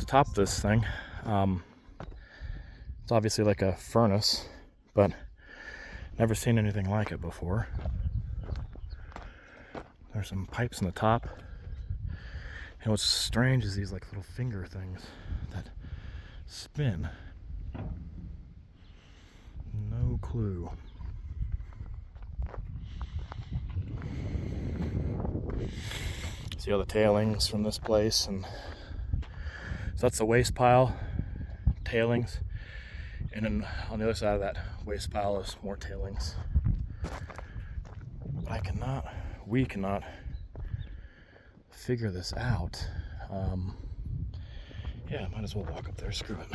top of this thing. It's obviously like a furnace, but never seen anything like it before. There's some pipes in the top. And what's strange is these like little finger things that spin. No clue. See all the tailings from this place, and so that's the waste pile, tailings, and then on the other side of that waste pile is more tailings. But we cannot figure this out. Yeah, might as well walk up there, screw it.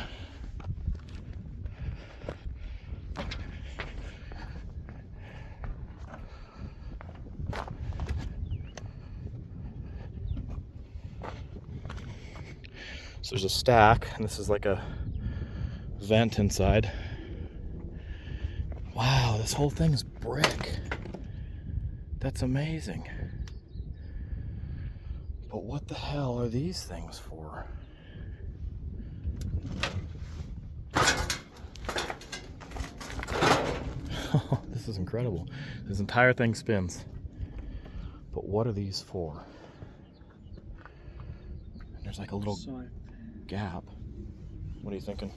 So there's a stack, and this is like a vent inside. Wow, this whole thing's brick. That's amazing. But what the hell are these things for? This is incredible. This entire thing spins. But what are these for? There's like a little gap. What are you thinking?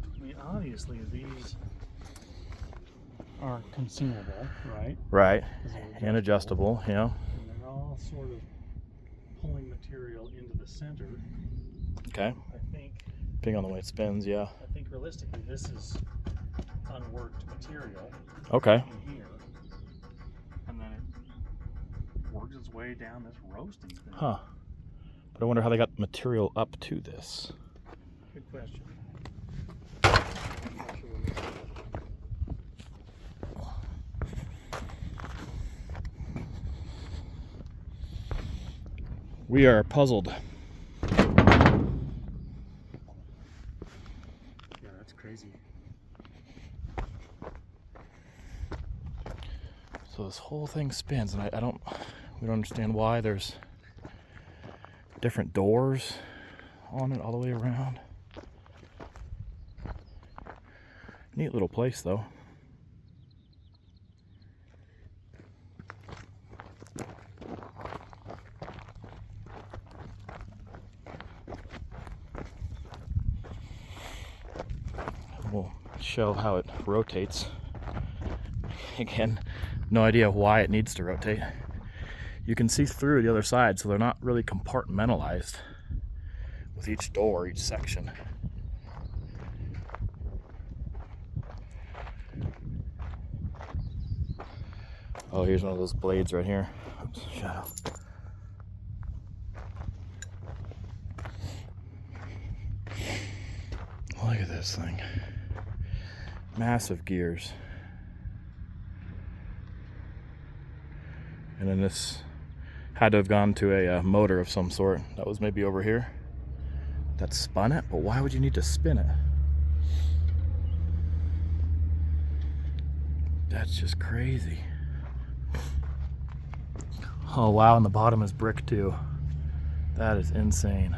I mean, obviously these are consumable, right? Right. And adjustable, yeah. And they're all sort of pulling material into the center. Okay. I think, depending on the way it spins, yeah. I think realistically this is unworked material. Okay. In here. And then it works its way down this roasting thing. Huh. But I wonder how they got material up to this. Good question. We are puzzled. Yeah, that's crazy. So this whole thing spins, and we don't understand why. There's different doors on it all the way around. Neat little place, though. We'll show how it rotates. Again, no idea why it needs to rotate. You can see through the other side, so they're not really compartmentalized with each door, each section. Oh, here's one of those blades right here. Oops, shadow. Look at this thing. Massive gears. And then this had to have gone to a motor of some sort. That was maybe over here. That spun it, but why would you need to spin it? That's just crazy. Oh wow, and the bottom is brick too. That is insane.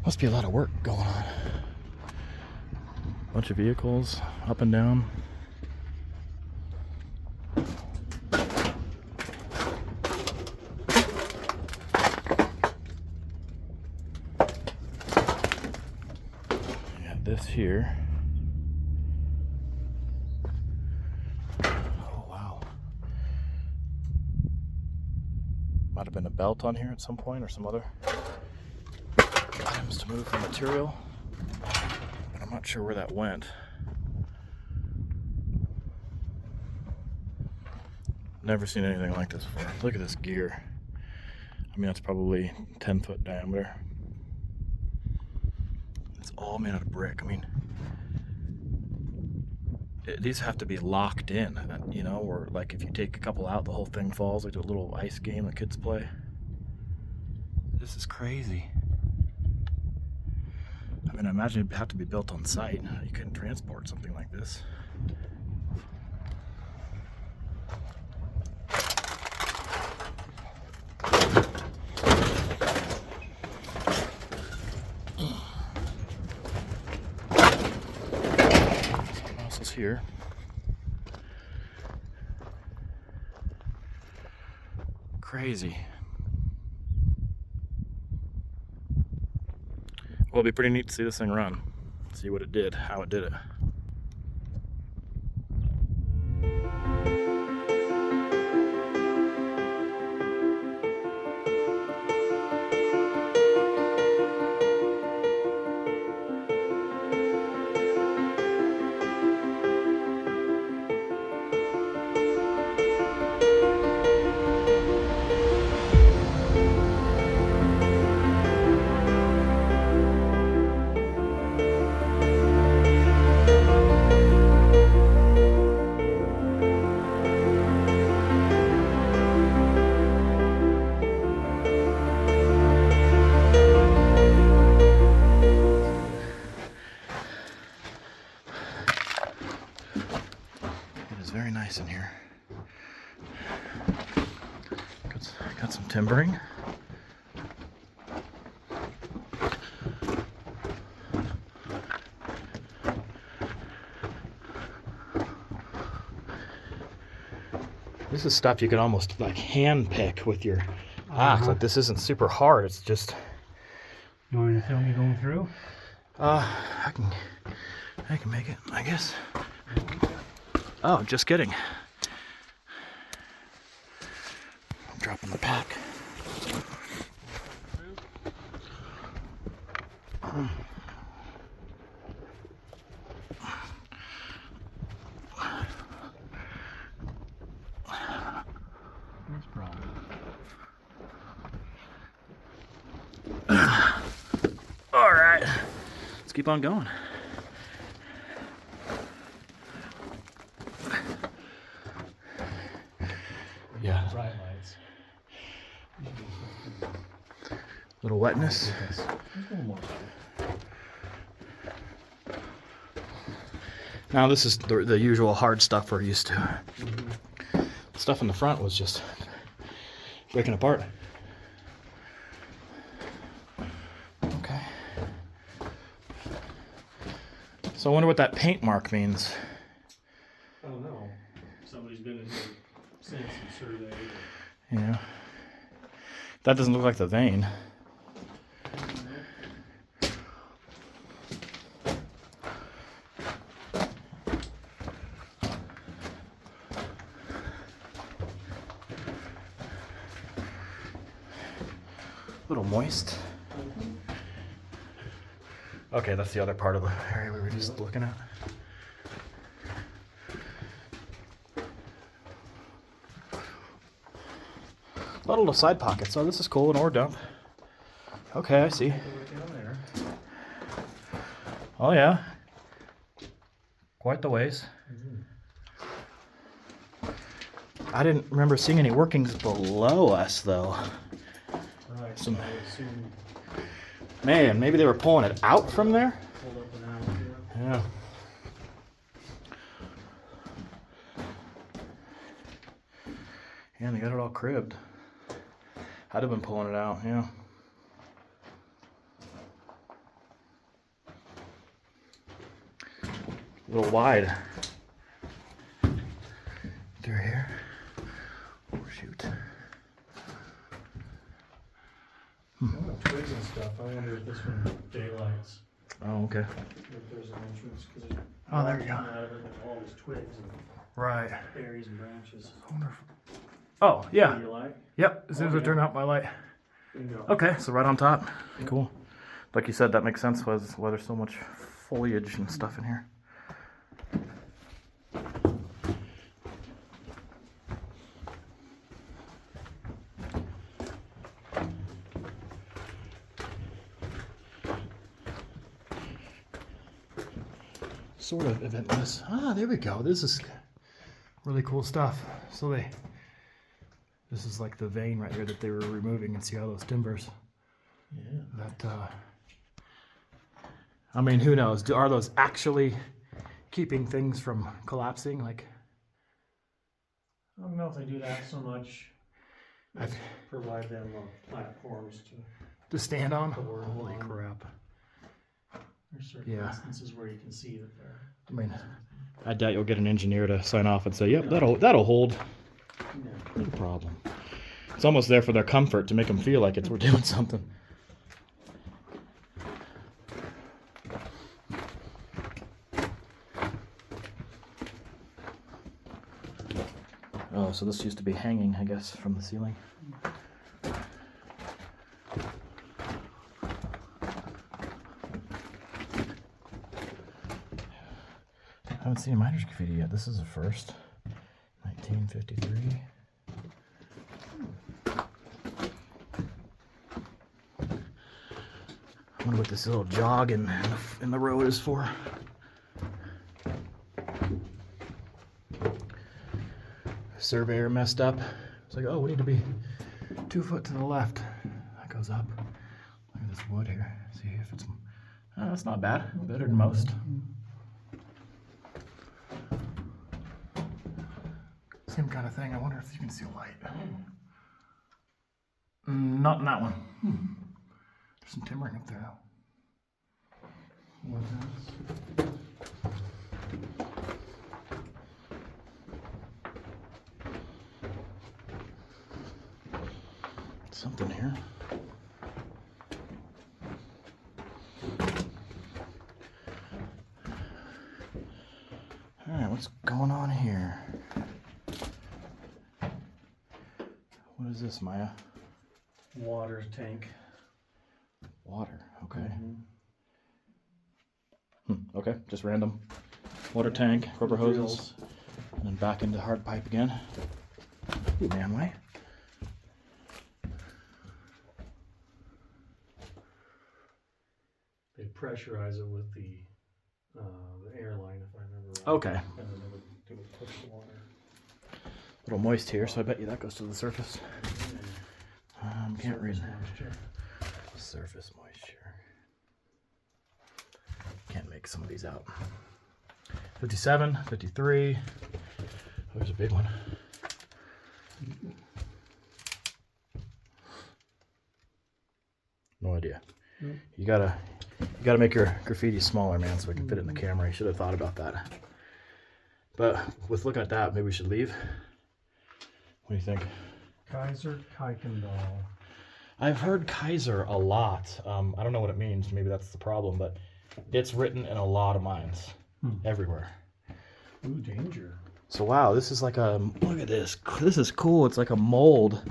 Must be a lot of work going on. Bunch of vehicles up and down. This here. Oh wow. Might have been a belt on here at some point, or some other items to move the material. But I'm not sure where that went. Never seen anything like this before. Look at this gear. I mean, that's probably 10-foot diameter. It's all made out of brick. I mean, these have to be locked in, you know, or like if you take a couple out, the whole thing falls, like a little ice game that kids play. This is crazy. I mean, I imagine it'd have to be built on site. You couldn't transport something like this. here. Crazy. Well, it'll be pretty neat to see this thing run. See what it did, how it did it. Very nice in here. Got some timbering. This is stuff you could almost like hand pick with your axe. Like this isn't super hard. It's just. You want me to film me going through? I can make it, I guess. Oh, just kidding. I'm dropping the pack. That's probably. All right, let's keep on going. Yeah. Bright lights. Little wetness. There's a little more. Now this is the usual hard stuff we're used to. The stuff in the front was just breaking apart. Okay. So I wonder what that paint mark means. I don't know. Somebody's been in here since and surveyed. Yeah. That doesn't look like the vein. A little moist. Okay, that's the other part of the area we were just looking at. A lot of little side pockets. Oh, this is cool, an ore dump. Okay, I see. Oh yeah. Quite the ways. I didn't remember seeing any workings below us though. Right, Some- so I assume Man, maybe they were pulling it out from there? pulled up and out here. Yeah. Yeah, they got it all cribbed. I'd have been pulling it out, yeah. A little wide. Through here. Oh, shoot. Twigs and stuff. I wonder if this one daylights. Oh, okay. If there's an entrance, because there's Oh, there you go. out of it, all these twigs and Right. berries and branches. I wonder if... Oh, yeah. Do you like? Yep, as soon as I turn out my light. Bingo. Okay, so right on top. Cool. Like you said, that makes sense why there's so much foliage and stuff in here. Sort of eventless. Ah, there we go. This is really cool stuff. So this is like the vein right here that they were removing, and see all those timbers. Yeah. That, I mean, who knows? Are those actually keeping things from collapsing? Like, I don't know if they do that so much. I've- Provide them platforms to stand on? Or Holy on. crap. There's certain Yeah. instances where you can see that they're. I mean, I doubt you'll get an engineer to sign off and say, "Yep, that'll hold." Yeah. No problem. It's almost there for their comfort to make them feel like we're doing something. Oh, so this used to be hanging, I guess, from the ceiling. I haven't seen a miner's graffiti yet. This is a first. 1953. I wonder what this little jog in the road is for. Surveyor messed up. It's like, oh, we need to be 2 foot to the left. That goes up. Look at this wood here. See if it's. Oh, that's not bad. Better than most. Same kind of thing. I wonder if you can see a light. Not in that one. There's some timbering up there. What's this? Something here. All right, what's going on here? What is this, Maya? Water tank. Water, okay. Okay, just random. Water tank, rubber hoses, and then back into hard pipe again. Ooh, man, why? They pressurize it with the airline, if I remember right. Okay. And then they would push the water. A little moist here, so I bet you that goes to the surface. Can't read. Surface moisture. Can't make some of these out. 57, 53. Oh, there's a big one. No idea. You gotta make your graffiti smaller, man, so we can fit it in the camera. You should have thought about that. But with looking at that, maybe we should leave. What do you think? Kaiser Kuykendall. I've heard Kaiser a lot. I don't know what it means. Maybe that's the problem, but it's written in a lot of mines everywhere. Ooh, danger. So wow, this is like a, look at this. This is cool. It's like a mold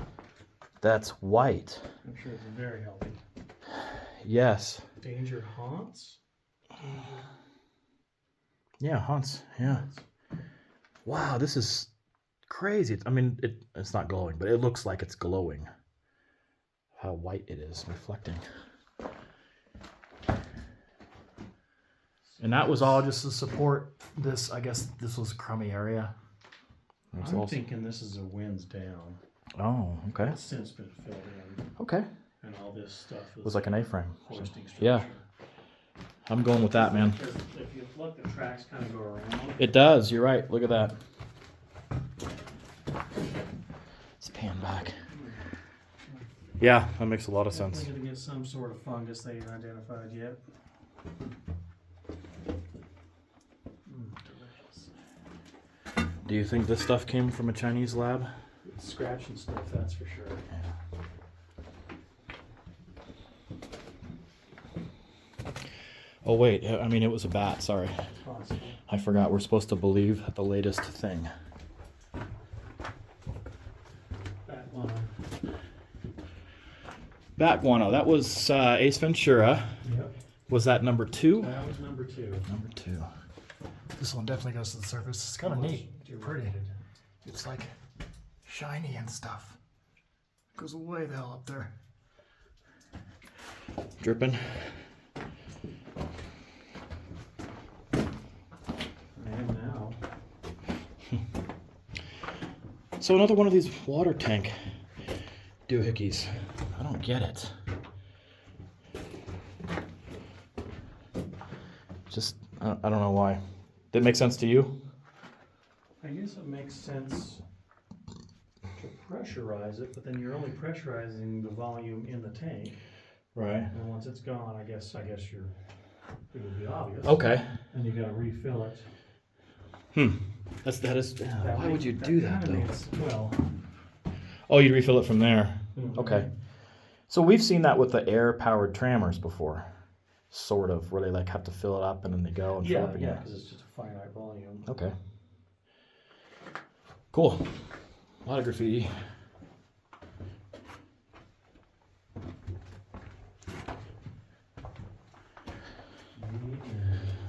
that's white. I'm sure it's very healthy. Yes. Danger haunts? Yeah, haunts. Yeah. Wow, this is crazy. I mean, it's not glowing, but it looks like it's glowing. How white it is, reflecting. And that was all just to support this. I guess this was a crummy area. I'm thinking this is a winds down. Oh, okay. It's since been filled in. Okay. And all this stuff It was like an A-frame. hoisting structure. Yeah. I'm going with that, man. Because if you look, the tracks kind of go around. It does. You're right. Look at that. Let's pan back. Yeah, that makes a lot of sense. Definitely gonna get some sort of fungus they ain't identified yet. Delicious. Do you think this stuff came from a Chinese lab? It's scratching stuff, that's for sure. Yeah. Oh wait, I mean it was a bat. Sorry, Possible. I forgot. We're supposed to believe the latest thing. That one. Bat guano. That was Ace Ventura. Yep. Was that number 2? That was number 2. Number 2. This one definitely goes to the surface. It's kind of neat. Pretty. It's like shiny and stuff. It goes way the hell up there. Dripping. And now. So another one of these water tank doohickeys. I don't get it. Just, I don't know why. Did it make sense to you? I guess it makes sense to pressurize it, but then you're only pressurizing the volume in the tank. Right. And once it's gone, I guess it would be obvious. Okay. And you gotta refill it. That is. Why would you do that though? Well, Oh, you'd refill it from there. mhm. Okay. So we've seen that with the air-powered trammers before, sort of, where they like have to fill it up and then they go and fill Yeah, up again. because it's just a finite volume. Okay. Cool. A lot of graffiti.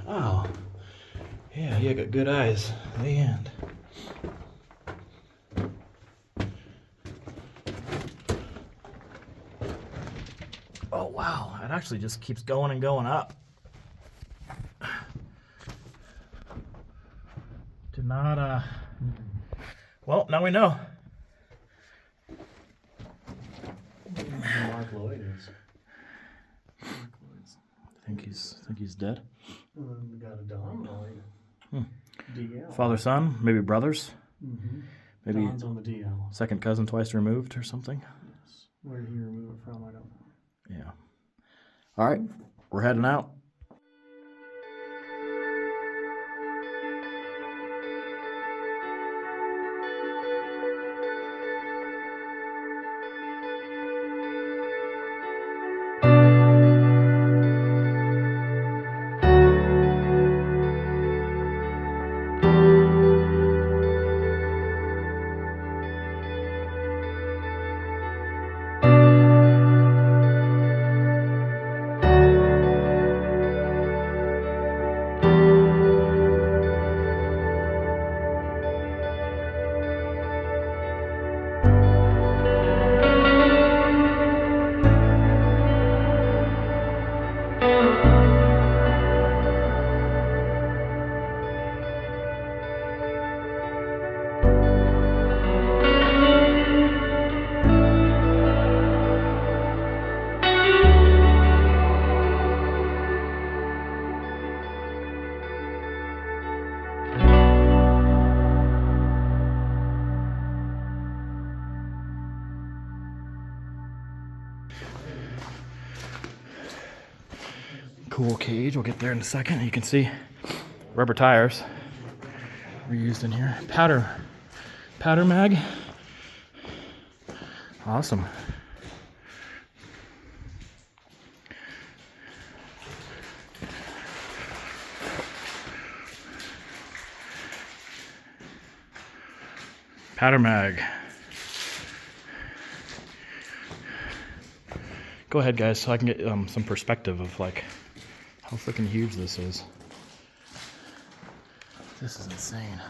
Oh. Yeah, you got good eyes. The end. Oh wow, it actually just keeps going and going up. Did not well, now we know. Mark Lloyd is. Think he's dead. And then we got a Don Lloyd. DL. Father, son, maybe brothers. Mm-hmm. Maybe Don's on the DL. second cousin twice removed or something. Yes. Where did he remove it from? I don't know. Yeah. All right, we're heading out. Cool cage. We'll get there in a second. You can see rubber tires were used in here. Powder mag. Awesome. Powder mag. Go ahead, guys, so I can get some perspective of like how freaking huge this is. This is insane.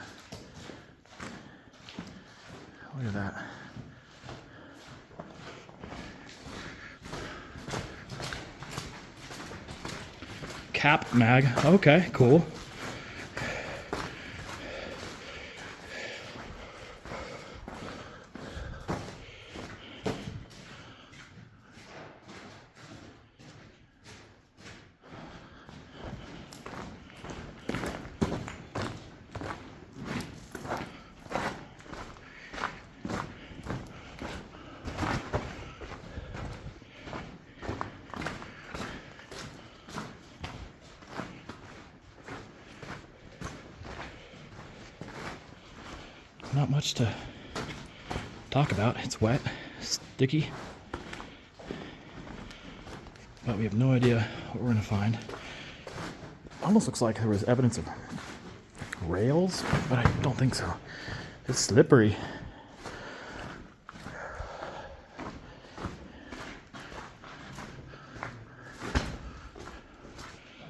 Look at that. Cap mag. Okay, cool. Not much to talk about. It's wet, sticky, but we have no idea what we're gonna find. Almost looks like there was evidence of rails, but I don't think so. It's slippery.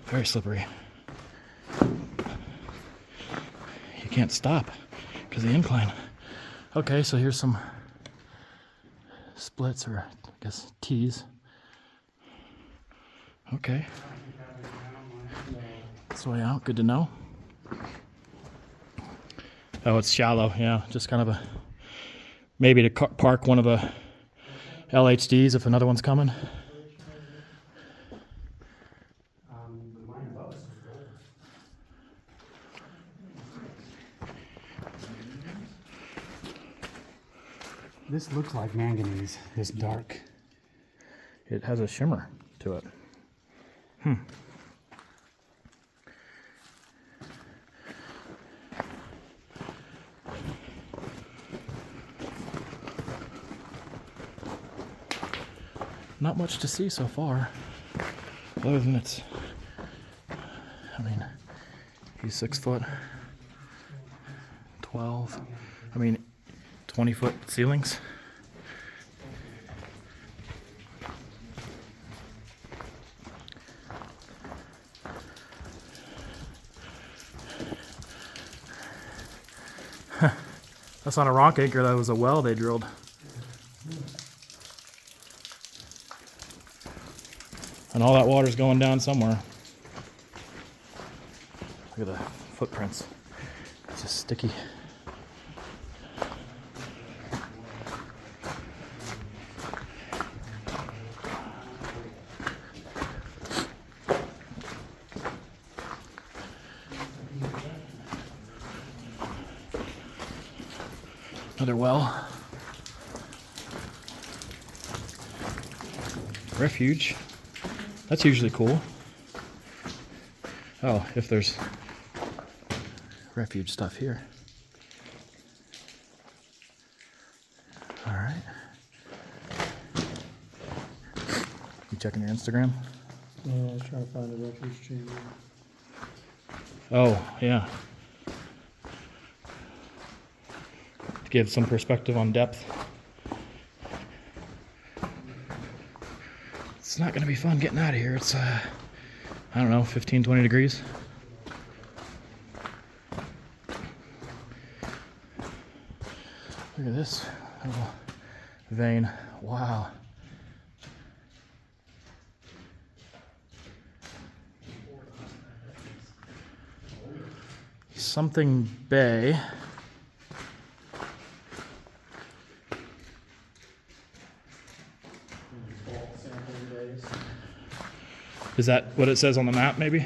Very slippery. You can't stop because of the incline. Okay, so here's some splits, or I guess T's. Okay. That's the way out. Good to know. Oh, it's shallow. Yeah, just kind of a maybe to park one of the LHDs if another one's coming. This looks like manganese. It's dark. It has a shimmer to it. not much to see so far. Other than it's, I mean, he's 6 foot, 12, 20-foot ceilings. That's not a rock anchor, that was a well they drilled. And all that water's going down somewhere. Look at the footprints. It's just sticky. Another well. Refuge. That's usually cool. Oh, if there's refuge stuff here. All right. You checking your Instagram? No, I was trying to find a refuge chamber. Oh, yeah. To give some perspective on depth. It's not going to be fun getting out of here. It's, I don't know, 15, 20 degrees. Look at this little vein. Wow. Something Bay. Is that what it says on the map, maybe?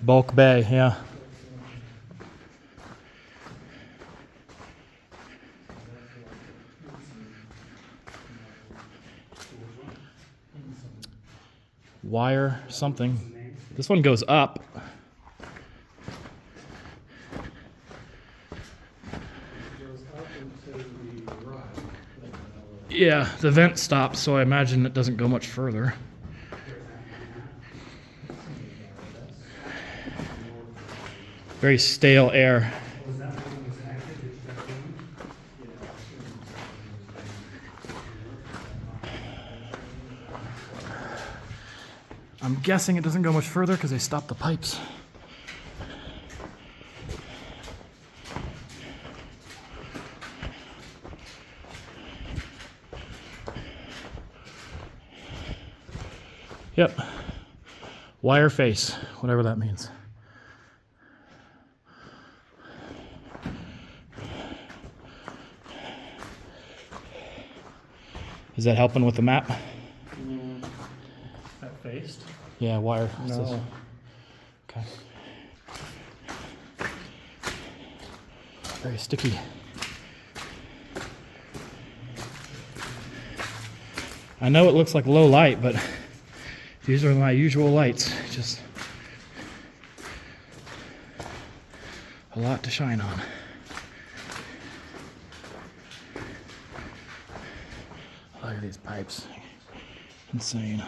Bulk Bay, yeah. Wire something. This one goes up. Yeah, the vent stops, so I imagine it doesn't go much further. Very stale air. I'm guessing it doesn't go much further because they stopped the pipes. Yep. Wire face, whatever that means. Is that helping with the map? That faced? Yeah, wire. No. Okay. Very sticky. I know it looks like low light, but these are my usual lights. Just a lot to shine on. Look at these pipes. Insane.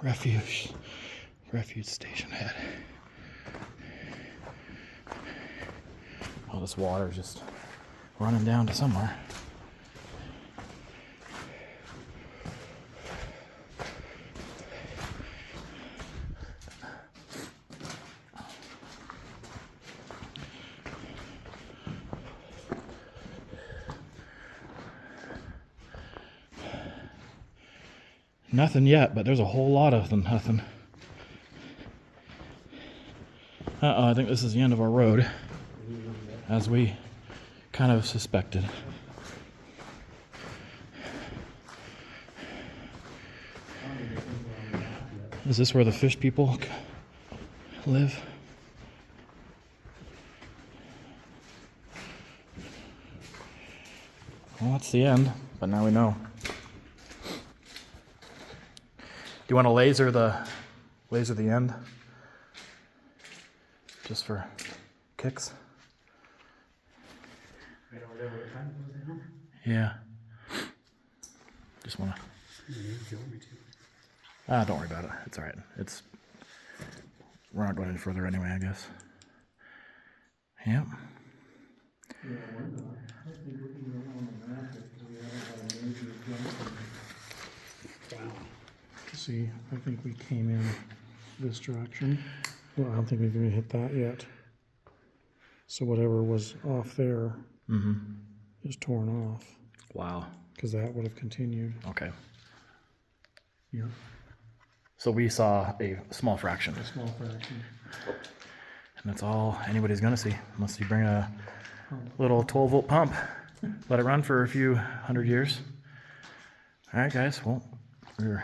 Refuge station head. All this water is just running down to somewhere. Nothing yet, but there's a whole lot of them. Nothing. I think this is the end of our road, as we kind of suspected. Is this where the fish people live? Well, that's the end, but now we know. Do you want to laser the end? Just for kicks? Right over there where it Yeah. Just wanna. Don't worry about it. It's all right. We're not going any further anyway, I guess. Yep. Yeah, we're not. I think looking around the map, if we haven't had a major jump. Wow. See, I think we came in this direction. Well, I don't think we've even hit that yet. So whatever was off there is torn off. Wow. Because that would have continued. Okay. Yeah. So we saw a small fraction. A small fraction. And that's all anybody's gonna see, unless you bring a little 12-volt pump, let it run for a few hundred years. All right, guys. Well, we're gonna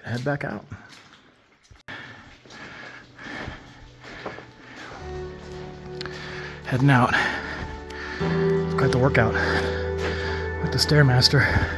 head back out. Heading out. It's quite the workout. Like the Stairmaster.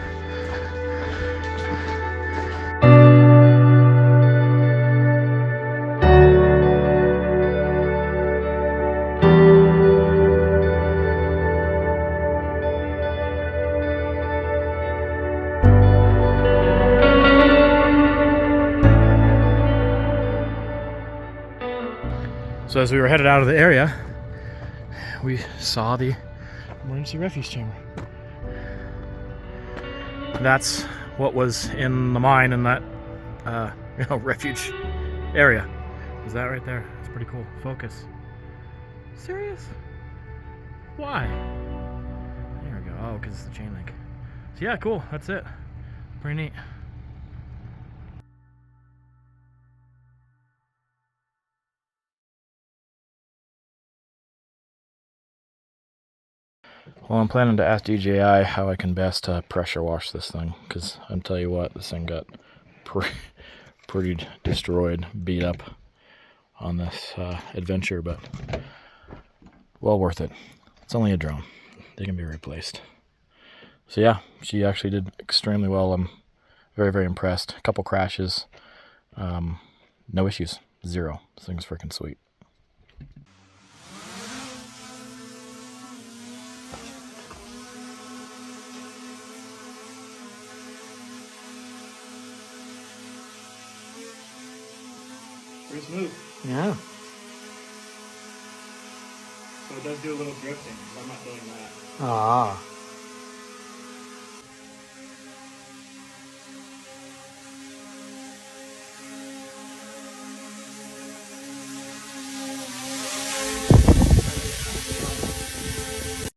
So as we were headed out of the area, we saw the emergency refuge chamber. That's what was in the mine in that refuge area. Is that right there? That's pretty cool. Focus. Serious? Why? There we go. Oh, because it's the chain link. So yeah, cool. That's it. Pretty neat. Well, I'm planning to ask DJI how I can best pressure wash this thing, because I'll tell you what, this thing got pretty destroyed, beat up on this adventure, but well worth it. It's only a drone. They can be replaced. So yeah, she actually did extremely well. I'm very, very impressed. A couple crashes, no issues, 0. This thing's freaking sweet. Pretty smooth. Yeah. So it does do a little drifting, so I'm not doing that. Ah.